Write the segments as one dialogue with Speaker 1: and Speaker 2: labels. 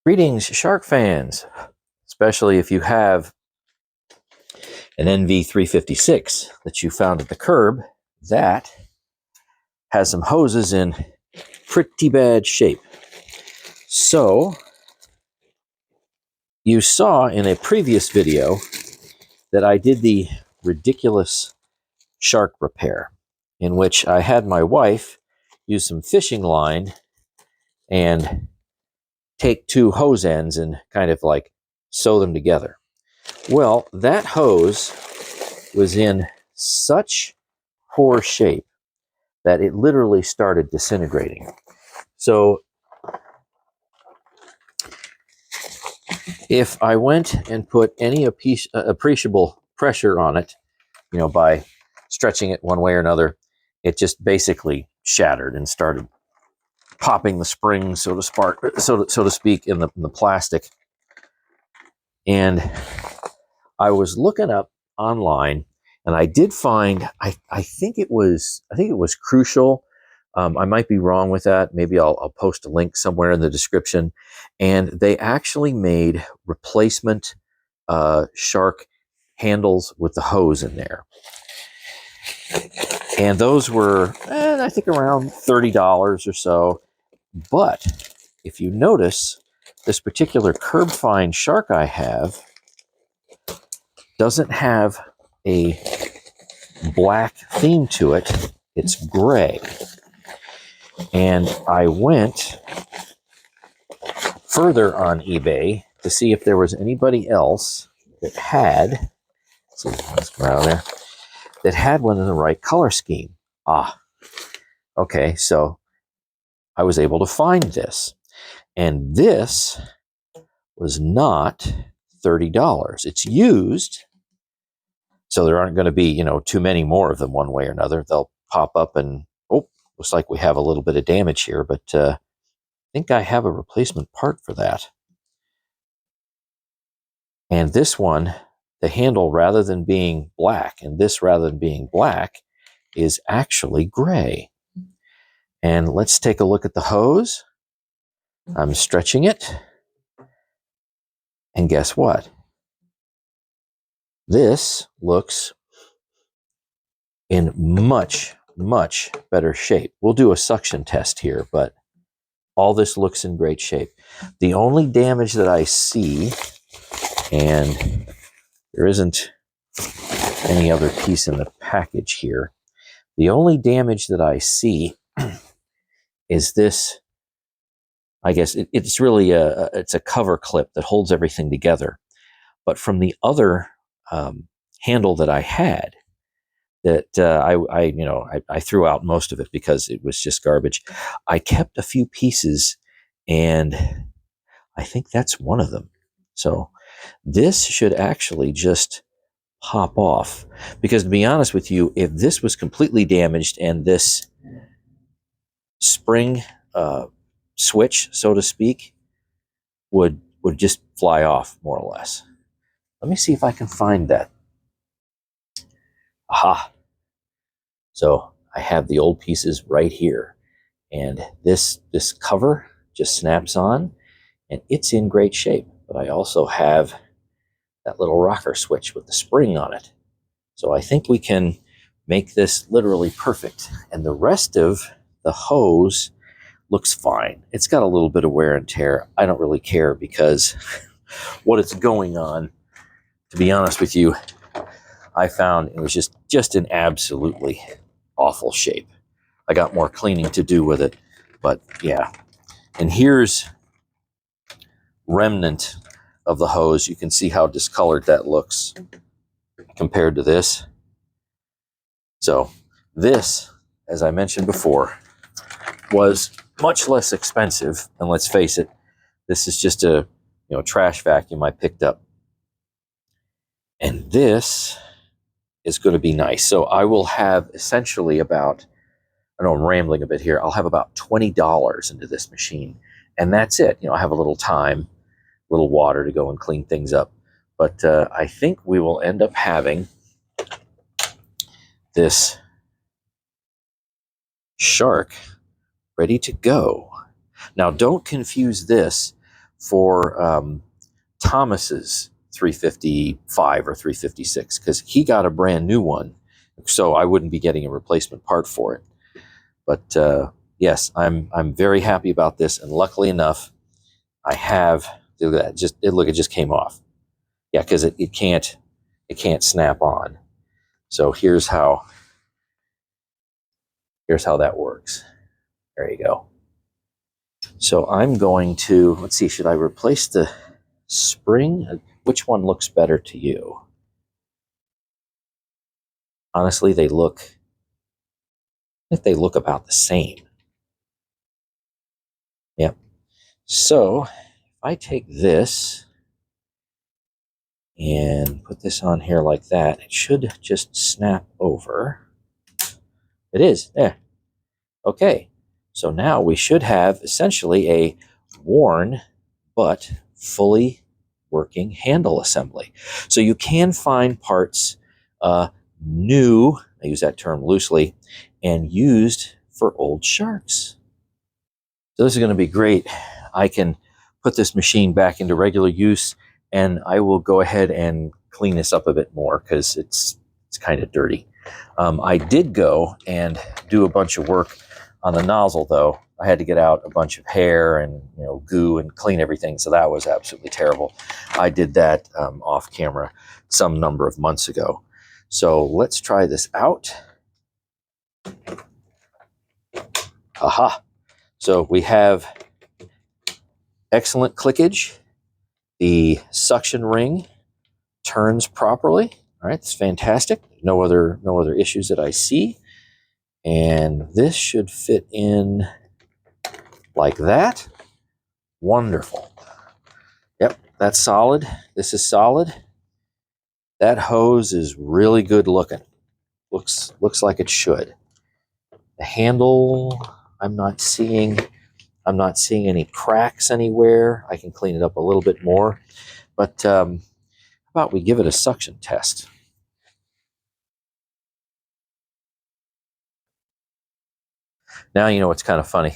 Speaker 1: Greetings, shark fans, especially if you have an NV356 that you found at the curb that has some hoses in pretty bad shape. So, you saw in a previous video that I did the ridiculous shark repair, in which I had my wife use some fishing line and take two hose ends and kind of like sew them together. Well, that hose was in such poor shape that it literally started disintegrating. So if I went and put any appreciable pressure on it, by stretching it one way or another, it just basically shattered and started popping the springs, so to speak, in the plastic. And I was looking up online, and I did find, I think it was Crucial. I might be wrong with that. Maybe I'll post a link somewhere in the description. And they actually made replacement shark handles with the hose in there. And those were, I think, around $30 or so. But if you notice, this particular curb fine shark I have doesn't have a black theme to it. It's gray. And I went further on eBay to see if there was anybody else that had, let's go out of there, that had one in the right color scheme. Okay, so I was able to find this. And this was not $30. It's used, so there aren't going to be, too many more of them one way or another. They'll pop up and, looks like we have a little bit of damage here, but I think I have a replacement part for that. And this one, the handle, rather than being black, and this rather than being black, is actually gray. And let's take a look at the hose. I'm stretching it. And guess what? This looks in much, much better shape. We'll do a suction test here, but all this looks in great shape. The only damage that I see, and there isn't any other piece in the package here, the only damage that I see is this. I guess it's really it's a cover clip that holds everything together. But from the other handle that I had, that I threw out most of it because it was just garbage. I kept a few pieces, and I think that's one of them. So this should actually just pop off, because to be honest with you, if this was completely damaged and this spring switch, so to speak, would just fly off, more or less. Let me see if I can find that. Aha. So I have the old pieces right here, and this cover just snaps on, and it's in great shape. But I also have that little rocker switch with the spring on it. So I think we can make this literally perfect. And the rest of the hose looks fine. It's got a little bit of wear and tear. I don't really care, because what it's going on, to be honest with you, I found it was just in absolutely awful shape. I got more cleaning to do with it, but yeah. And here's remnant of the hose. You can see how discolored that looks compared to this. So this, as I mentioned before, was much less expensive. And let's face it, this is just a trash vacuum I picked up. And this is going to be nice. So I will have essentially about, I know I'm rambling a bit here, I'll have about $20 into this machine. And that's it. I have a little time, a little water to go and clean things up. But I think we will end up having this shark ready to go. Now, don't confuse this for Thomas's 355 or 356 because he got a brand new one, so I wouldn't be getting a replacement part for it. But yes, I'm very happy about this, and luckily enough, I have. Look at that! It just came off. Yeah, because it can't snap on. So here's how that works. There you go. So I'm going to, let's see, should I replace the spring? Which one looks better to you? Honestly, they look about the same. Yep. So if I take this and put this on here like that, it should just snap over. It is. There. Okay. So now we should have essentially a worn but fully working handle assembly. So you can find parts new, I use that term loosely, and used for old sharks. So this is going to be great. I can put this machine back into regular use, and I will go ahead and clean this up a bit more because it's kind of dirty. I did go and do a bunch of work on the nozzle, though. I had to get out a bunch of hair and goo and clean everything, so that was absolutely terrible. I did that off camera some number of months ago. So let's try this out. Aha! So we have excellent clickage. The suction ring turns properly. All right, it's fantastic. No other issues that I see. And this should fit in like that. Wonderful. Yep, that's solid. This is solid. That hose is really good looking. Looks like it should. The handle, I'm not seeing any cracks anywhere. I can clean it up a little bit more. But how about we give it a suction test? Now, it's kind of funny.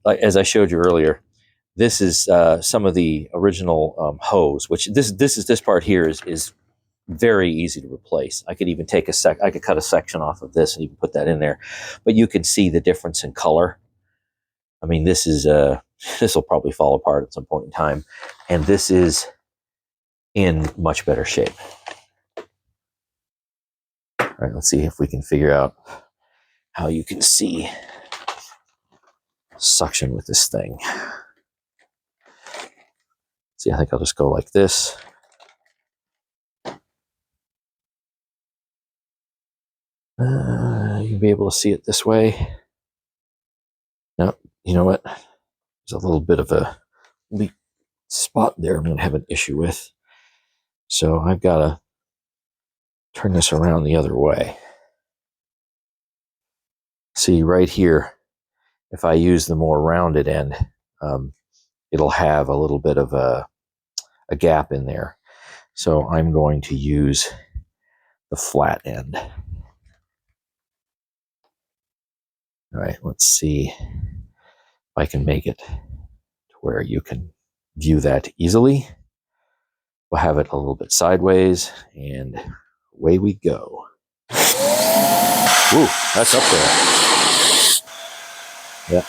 Speaker 1: Like, as I showed you earlier, this is some of the original hose, which this part here is very easy to replace. I could even take I could cut a section off of this and even put that in there. But you can see the difference in color. I mean, this will probably fall apart at some point in time. And this is in much better shape. All right, let's see if we can figure out how you can see suction with this thing. See, I think I'll just go like this. You'll be able to see it this way. Now, you know what? There's a little bit of a leak spot there I'm going to have an issue with. So I've got to turn this around the other way. See, right here, if I use the more rounded end, it'll have a little bit of a gap in there. So I'm going to use the flat end. All right, let's see if I can make it to where you can view that easily. We'll have it a little bit sideways, and away we go. Ooh, that's up there. Yeah.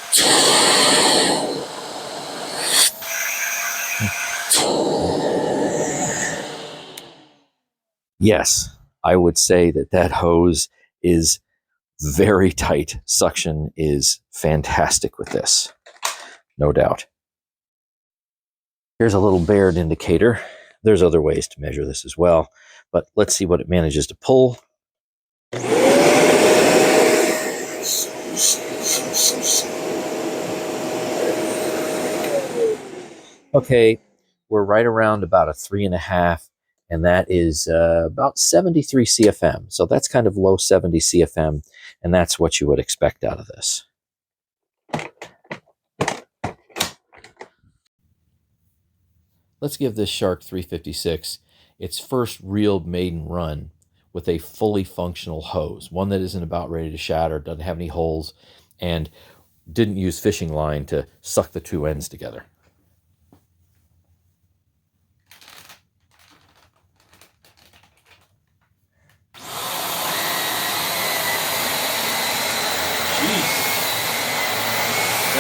Speaker 1: Yes, I would say that hose is very tight. Suction is fantastic with this, no doubt. Here's a little Baird indicator. There's other ways to measure this as well, but let's see what it manages to pull. Okay, we're right around about a 3.5, and that is about 73 CFM. So that's kind of low 70 CFM, and that's what you would expect out of this. Let's give this Shark 356 its first real maiden run with a fully functional hose, one that isn't about ready to shatter, doesn't have any holes, and didn't use fishing line to suck the two ends together.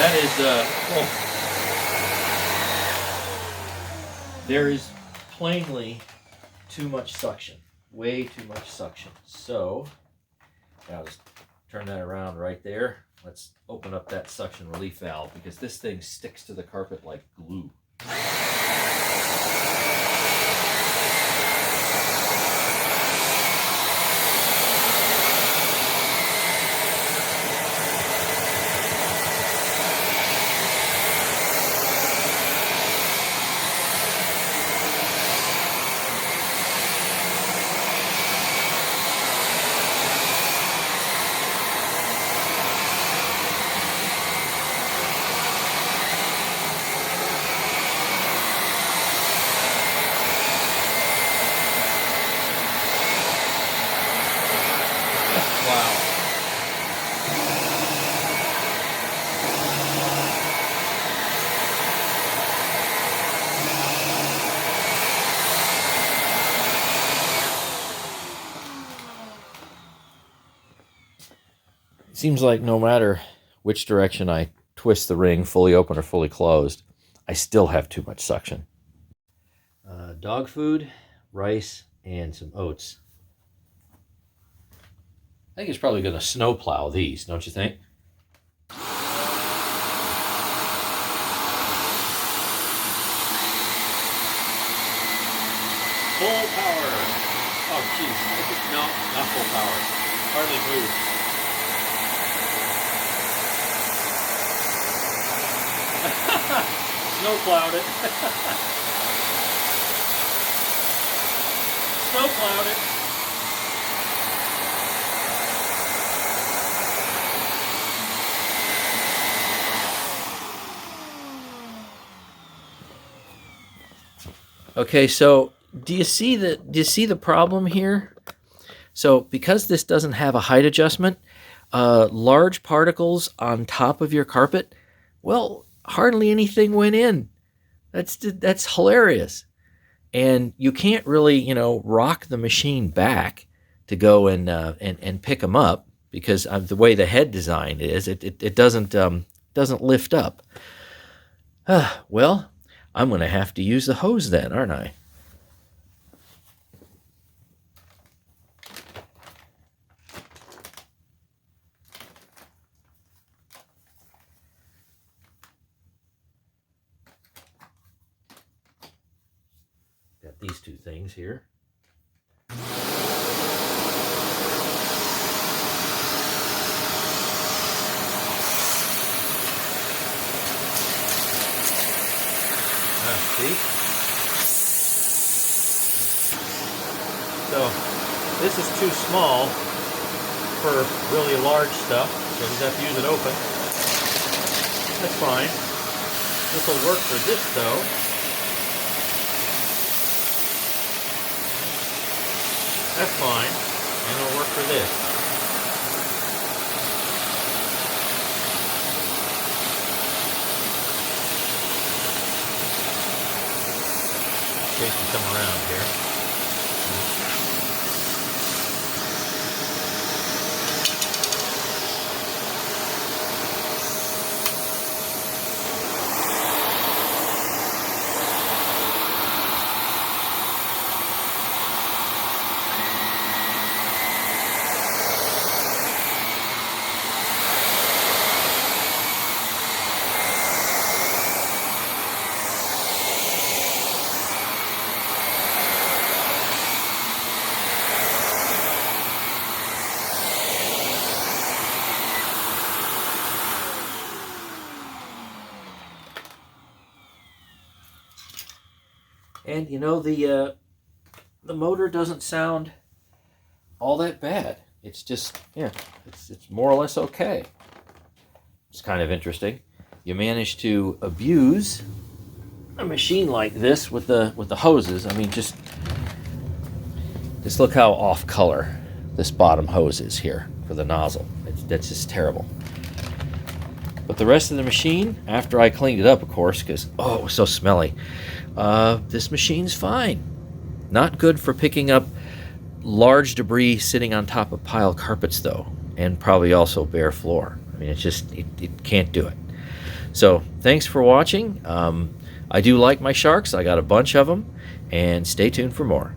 Speaker 1: That is, there is plainly too much suction. Way too much suction. So, I'll just turn that around right there. Let's open up that suction relief valve because this thing sticks to the carpet like glue. Seems like no matter which direction I twist the ring, fully open or fully closed, I still have too much suction. Dog food, rice, and some oats. I think it's probably going to snow plow these, don't you think? Full power. Oh, jeez. No, not full power. Hardly moved. Snow plowed it. Snow plowed it. Okay, so do you see the problem here? So because this doesn't have a height adjustment, large particles on top of your carpet, well, hardly anything went in. That's hilarious. And you can't really, rock the machine back to go and pick them up because of the way the head design is. It doesn't lift up. Well, I'm going to have to use the hose then, aren't I? Got these two things here. See? So this is too small for really large stuff, so you have to use it open. That's fine. This will work for this though. That's fine, and it'll work for this. In case you come around here. And the motor doesn't sound all that bad. It's just, it's more or less okay. It's kind of interesting. You manage to abuse a machine like this with the hoses. I mean, just look how off color this bottom hose is here for the nozzle. That's just terrible. But the rest of the machine, after I cleaned it up, of course, because, it was so smelly, this machine's fine. Not good for picking up large debris sitting on top of pile carpets, though, and probably also bare floor. I mean, it can't do it. So thanks for watching. I do like my sharks. I got a bunch of them, and stay tuned for more.